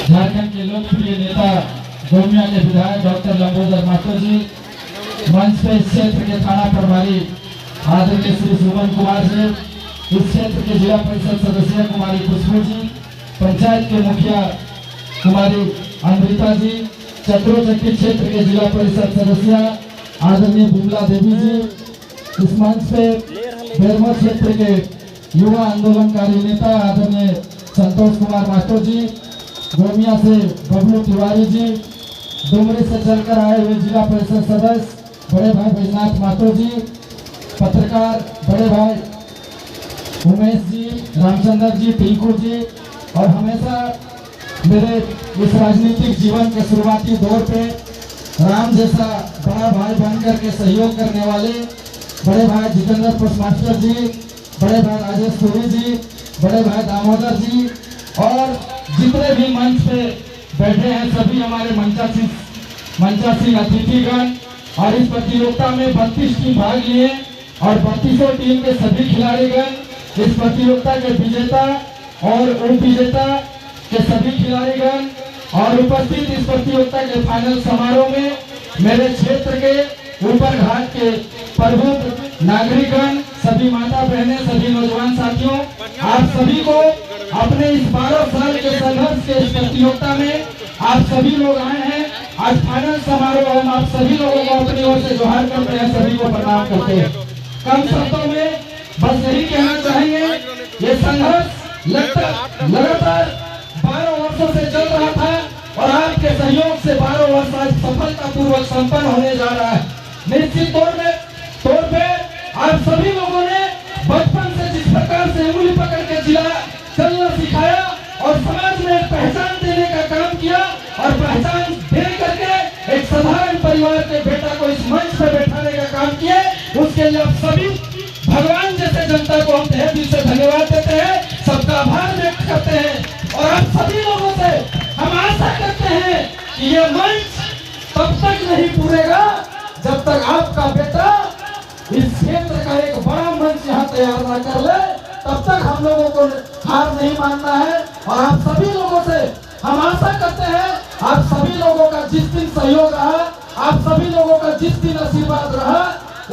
झारखंड के लोकप्रिय नेता गोमिया के विधायक डॉक्टर लंबोदर महतो जी, मंच पे इस क्षेत्र के थाना प्रभारी आदरणीय श्री सुमन कुमार जी, इस क्षेत्र के जिला परिषद सदस्य कुमारी खुशबू जी, पंचायत के मुखिया कुमारी अमृता जी, चक्रोचक्की क्षेत्र के जिला परिषद सदस्य आदरणीय बिमला देवी जी, इस मंच पे बेरमो क्षेत्र के युवा आंदोलनकारी नेता आदरणीय संतोष कुमार महतो जी, गोमिया से बबलू तिवारी जी, डुमरी से चलकर आए हुए जिला परिषद सदस्य बड़े भाई बैजनाथ महतो जी, पत्रकार बड़े भाई उमेश जी, रामचंद्र जी, टिंकू जी, और हमेशा मेरे इस राजनीतिक जीवन के शुरुआती दौर पे राम जैसा बड़ा भाई बनकर के सहयोग करने वाले बड़े भाई जितेंद्र पोस्ट मास्टर जी, बड़े भाई राजेश पुरी जी, बड़े भाई दामोदर जी, और जितने भी मंच पे बैठे हैं सभी हमारे मंचासीन अतिथिगण, और इस प्रतियोगिता में 32 टीम भाग लिए और 32 टीम के सभी खिलाड़ीगण, इस प्रतियोगिता के विजेता और उप विजेता के सभी खिलाड़ीगण, और उपस्थित इस प्रतियोगिता के फाइनल समारोह में मेरे क्षेत्र के ऊपर घाट के प्रबुद्ध नागरिकगण, सभी माता बहनें, सभी नौजवान साथियों, आप सभी को अपने इस 12 साल के संघर्ष के इस प्रतियोगिता में आप सभी लोग आए हैं। आज फाइनल समारोह हम आप सभी लोगों को अपनी ओर से जोहार करते हैं, सभी को प्रणाम करते हैं। कम शब्दों में बस यही कहना चाहेंगे, ये संघर्ष लगातार 12 वर्षों से चल रहा था और आपके सहयोग से 12 वर्ष आज सफलतापूर्वक संपन्न होने जा रहा है। निश्चित तौर पे आप सभी लोगों ने बचपन से जिस प्रकार से उंगली पकड़ के चलना सिखाया और समाज में एक पहचान देने का काम किया और पहचान दे करके एक साधारण परिवार के बेटा को इस मंच पर बैठाने का काम किया, उसके लिए आप सभी भगवान जैसे जनता को हम तहे दिल से धन्यवाद देते हैं, सबका आभार व्यक्त करते हैं। और आप सभी लोगों से हम आशा करते हैं कि ये मंच तब तक नहीं पूरेगा जब तक आपका बेटा इस क्षेत्र का एक बड़ा मंच यहाँ तैयार न कर ले, तब तक हम लोगों को हार नहीं मानना है। और आप सभी लोगों से हम आशा करते हैं, आप सभी लोगों का जिस दिन सहयोग रहा, आप सभी लोगों का जिस दिन आशीर्वाद रहा,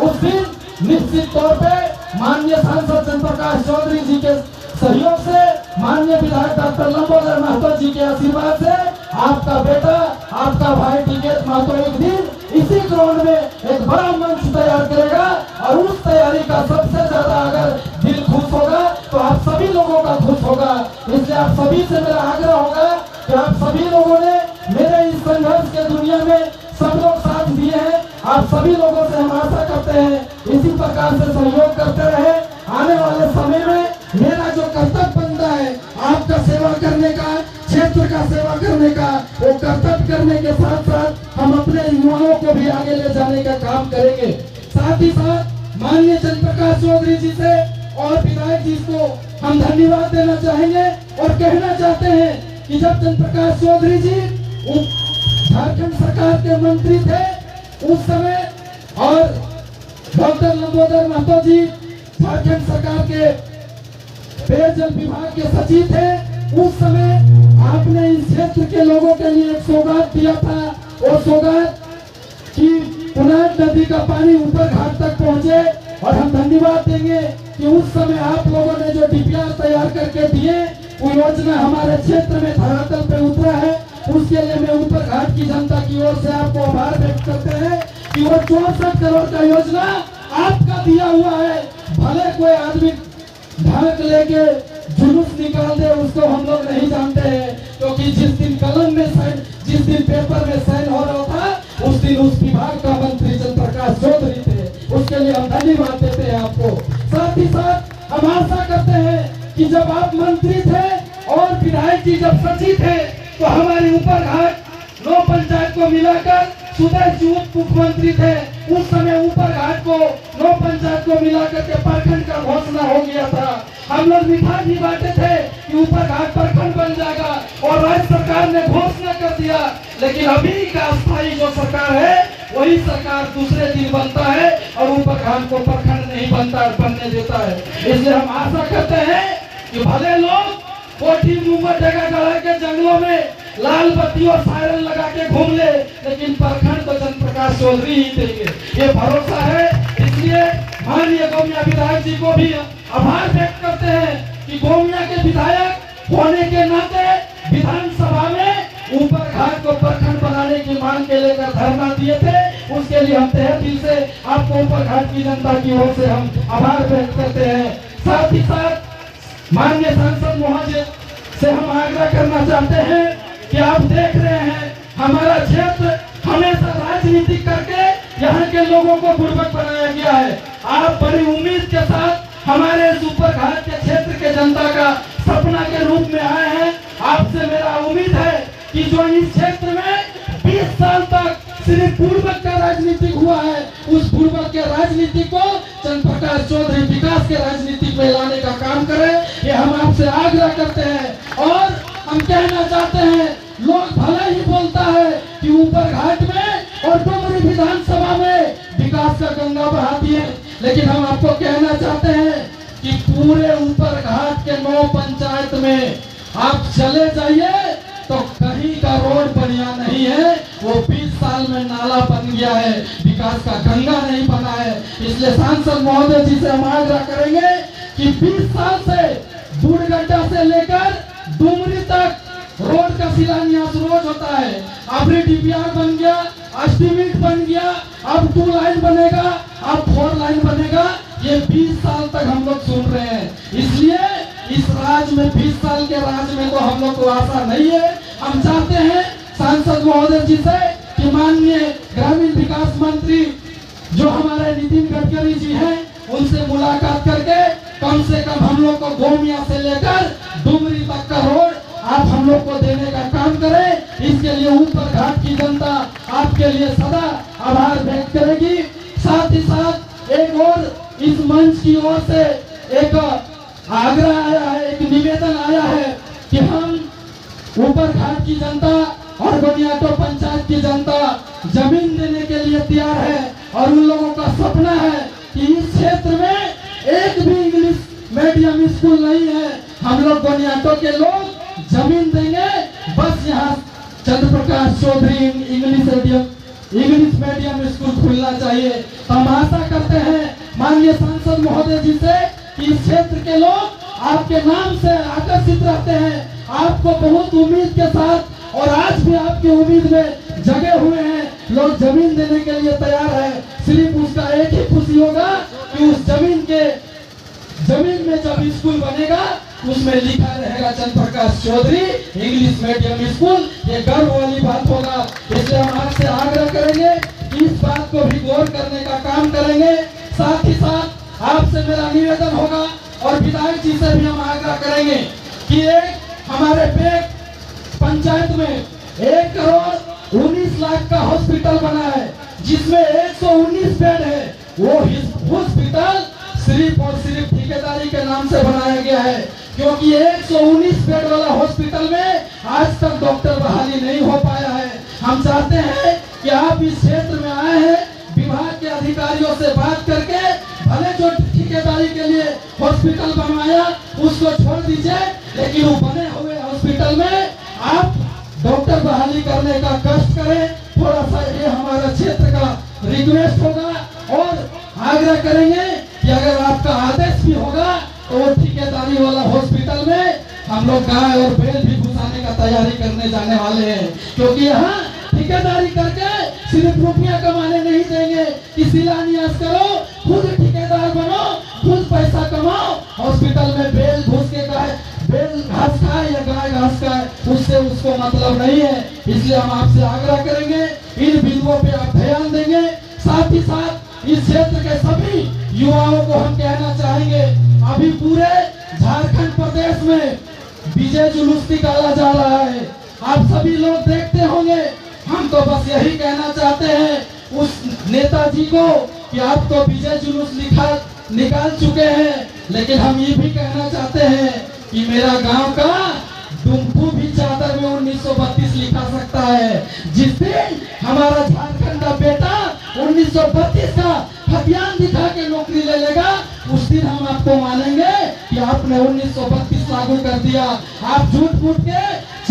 उस दिन निश्चित तौर पे माननीय सांसद जयप्रकाश चौधरी जी के सहयोग से, माननीय विधायक डॉक्टर लंबोदर महतो जी के आशीर्वाद से आपका बेटा, आपका भाई टिकेत महतो एक दिन इसी ग्राउंड में एक बड़ा मंच तैयार करेगा। और उस तैयारी का सबसे ज्यादा अगर दिल खुश होगा तो आप सभी लोगों का खुश होगा। इसलिए आप सभी से मेरा आग्रह होगा कि आप सभी लोगों ने मेरे इस संघर्ष के दुनिया में सब लोग साथ दिए हैं, आप सभी लोगों से हम आशा करते हैं इसी प्रकार से सहयोग करते रहे। आने वाले समय में मेरा जो कर्तव्य बनता है आपका सेवा करने का, क्षेत्र का सेवा करने का, वो कर्तव्य करने के साथ साथ हम अपने युवाओं को भी आगे ले जाने का काम करेंगे। साथ ही साथ माननीय जयप्रकाश चौधरी जी से और विधायक जी को हम धन्यवाद देना चाहेंगे और कहना चाहते हैं कि जब जयप्रकाश चौधरी जी झारखंड सरकार के मंत्री थे उस समय और डॉक्टर लंबोदर महतो जी झारखंड सरकार के पेयजल विभाग के सचिव थे, उस समय आपने इस क्षेत्र के लोगों के लिए एक सौगात दिया था। वो सौगात कि पुनाट नदी का पानी ऊपर घाट तक पहुंचे, और हम धन्यवाद देंगे कि उस समय आप लोगों ने जो डीपीआर तैयार करके दिए, वो योजना हमारे क्षेत्र में धरातल पे उतरा है। उसके लिए मैं ऊपर घाट की जनता की ओर से आपको आभार व्यक्त करते हैं कि वो 64 करोड़ का योजना आपका दिया हुआ है। भले कोई आदमी ढाक लेके जुलूस निकाल दे, उसको हम लोग नहीं जानते हैं, क्योंकि जिस दिन कलम में साइन, जिस दिन पेपर में साइन हो रहा था, उस दिन उस विभाग का मंत्री जयप्रकाश चौधरी थे। उसके लिए हम धन्यवाद देते हैं आपको। साथ ही साथ हम आशा करते हैं कि जब आप मंत्री थे और विधायक जी जब सचिव थे, तो हमारे ऊपर घाट 9 पंचायत को मिलाकर सुदेश जी उप मुख्यमंत्री थे, उस समय ऊपर घाट को 9 पंचायत को मिलाकर के प्रखंड का घोषणा हो गया था। हम लोग मिठाई भी बांटे थे कि ऊपर घाट प्रखंड बन जाएगा, और राज्य सरकार ने घोषणा कर दिया। लेकिन अभी का स्थायी जो सरकार है वही सरकार दूसरे दिन बनता है और ऊपर घाट को प्रखंड नहीं बनने देता है। इसलिए हम आशा करते हैं कि भले लोग कोठी मुंबई जगह गढ़ा के जंगलों में लाल बत्ती और सायरन लगा के घूम ले, लेकिन प्रखंड तो चंद्र प्रकाश चौधरी ही देंगे, ये भरोसा है। इसलिए माननीय गोमिया विधायक जी को भी आभार व्यक्त करते हैं कि गोमिया के विधायक होने के नाते विधानसभा में ऊपर घाट को प्रखंड बनाने की मांग के लेकर धरना दिए थे। उसके लिए हम तहे दिल से आपको ऊपर घाट की जनता की ओर से हम आभार व्यक्त करते हैं। साथ ही साथ माननीय सांसद महोदय से हम आग्रह करना चाहते हैं कि आप देख रहे हैं हमारा क्षेत्र हमेशा राजनीति करके यहाँ के लोगों को बुड़बक बनाया गया है। आप बड़ी उम्मीद के साथ हमारे ऊपर घाट के क्षेत्र के जनता का सपना के रूप में आए हैं। आपसे मेरा उम्मीद है कि जो इस क्षेत्र में 20 साल तक सिर्फ पूर्वक का राजनीतिक हुआ है, उस पूर्वक के राजनीति को चंद्र प्रकाश चौधरी विकास के राजनीति में लाने का काम करें, ये हम आपसे आग्रह करते हैं। और हम कहना चाहते हैं, लोग भला ही बोलता है कि ऊपर घाट में और डुमरी विधानसभा में विकास का गंगा बहा दिए, लेकिन हम आपको कहना चाहते हैं कि पूरे ऊपर घाट के 9 पंचायत में आप चले जाइए तो कहीं का रोड बढ़िया नहीं है। वो 20 साल में नाला बन गया है, विकास का गंगा नहीं बना है। इसलिए सांसद महोदय जी से हम आग्रह करेंगे कि 20 साल से बूढ़गड्ढा से लेकर डुमरी तक रोड का शिलान्यास रोज होता है। अब डीपीआर बन गया, एस्टीमेट बन गया, अब 2 लाइन बनेगा, अब 4 लाइन बनेगा। ये 20 साल तक हम लोग सुन रहे हैं। इसलिए इस राज में 20 साल के राज में तो हम लोग को आशा नहीं है। हम चाहते हैं सांसद महोदय जी से कि माननीय ग्रामीण विकास मंत्री जो हमारे नितिन गडकरी जी हैं, उनसे मुलाकात करके कम से कम हम लोग को गोमिया से लेकर डुमरी तक का रोड आप हम लोग को देने का काम करें। इसके लिए ऊपर घाट की जनता आपके लिए सदा आभार व्यक्त करेगी। साथ ही साथ एक और इस मंच की ओर से एक आग्रह आया है, एक निवेदन आया है कि हम ऊपर घाट की जनता और गोनियाटो पंचायत की जनता जमीन देने के लिए तैयार है और उन लोगों का सपना है कि इस क्षेत्र में एक भी इंग्लिश मीडियम स्कूल नहीं है। हम लोग गोनियाटो के लोग जमीन देंगे, बस यहाँ चंद्र Prakash Chaudhary English medium school खुलना चाहिए। तो हम आशा करते हैं माननीय सांसद महोदय जी से कि इस क्षेत्र के लोग आपके नाम से आकर्षित रहते हैं, आपको बहुत उम्मीद के साथ, और आज भी आपकी उम्मीद में जगे हुए हैं। लोग जमीन देने के लिए तैयार है। सिर्फ उसका एक ही खुशी होगा कि उस जमीन में जब स्कूल बनेगा उसमें लिखा रहेगा चंद्र Prakash Chaudhary English medium school. ये गर्व वाली बात होगा। इसलिए हम आपसे आग्रह करेंगे कि इस बात को भी गौर करने का काम करेंगे। साथ ही साथ आपसे मेरा निवेदन होगा और विधायक जी से भी हम आग्रह करेंगे कि एक हमारे पेट पंचायत में 1 करोड़ 19 लाख का हॉस्पिटल बना है, जिसमें 119 बेड है। वो हॉस्पिटल सिर्फ और सिर्फ ठेकेदारी के नाम से बनाया गया है, क्योंकि 119 बेड वाला हॉस्पिटल में आज तक डॉक्टर बहाली नहीं हो पाया है। हम चाहते हैं कि आप इस क्षेत्र में आए हैं, विभाग के अधिकारियों से बात करके भले जो ठेकेदारी के लिए हॉस्पिटल बनवाया उसको छोड़ दीजिए, लेकिन वो बने हुए हॉस्पिटल में आप डॉक्टर बहाली करने का कष्ट करें। थोड़ा सा ये हमारा क्षेत्र का रिक्वेस्ट होगा और आग्रह करेंगे कि अगर आपका आदेश भी होगा तो वो ठेकेदारी वाला हॉस्पिटल में हम लोग गाय और बैल भी घुसाने का तैयारी करने जाने वाले हैं, क्योंकि यहाँ ठेकेदारी करके सिर्फ रुपया कमाने नहीं देंगे कि शिलान्यास करो, खुद ठेकेदार बनो, खुद पैसा कमाओ। हॉस्पिटल में बैल घुस के बैल घास खाए या गाय घास खाए, उससे उसको मतलब नहीं है। इसलिए हम आपसे आग्रह करेंगे इन बिंदुओं पे आप ध्यान देंगे। साथ ही साथ इस क्षेत्र के सभी युवाओं को हम कहना चाहेंगे, अभी पूरे झारखंड प्रदेश में विजय जुलूस निकाला जा रहा है, आप सभी लोग देखते होंगे। हम तो बस यही कहना चाहते हैं उस नेताजी को कि आप तो विजय जुलूस निकाल चुके हैं, लेकिन हम ये भी कहना चाहते हैं कि मेरा गांव का डुमकू भी चादर में 1932 लिखा सकता है। जिस दिन हमारा झारखंड का बेटा 1932 का हथियार दिखा के नौकरी ले लेगा, उस दिन हम आपको मानेंगे कि आपने 1932 लागू कर दिया। आप झूठ मूठ के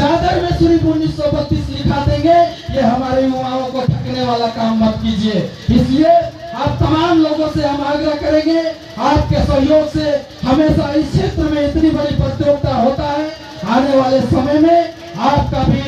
चादर में सिर्फ 1932 लिखा देंगे, ये हमारे युवाओं को ठगने वाला काम मत कीजिए। इसलिए आप तमाम लोगों से हम आग्रह करेंगे, आपके सहयोग से हमेशा इस क्षेत्र में इतनी बड़ी प्रतियोगिता होता है, आने वाले समय में आपका भी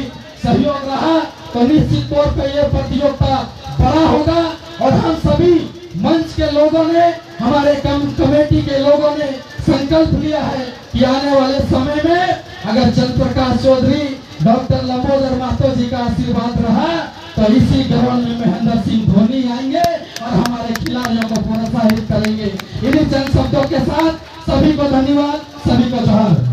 सहयोग रहा तो निश्चित तौर पर यह प्रतियोगिता बड़ा होगा। और हम सभी मंच के लोगों ने, हमारे कमेटी के लोगों ने संकल्प लिया है कि आने वाले समय में अगर चंद्रप्रकाश चौधरी, डॉक्टर लंबोदर महतो जी का आशीर्वाद रहा तो इसी ग्राउंड में महेंद्र सिंह धोनी आएंगे और हमारे खिलाड़ियों को प्रोत्साहित करेंगे। इन्हीं चंद शब्दों के साथ सभी को धन्यवाद, सभी को जोहार।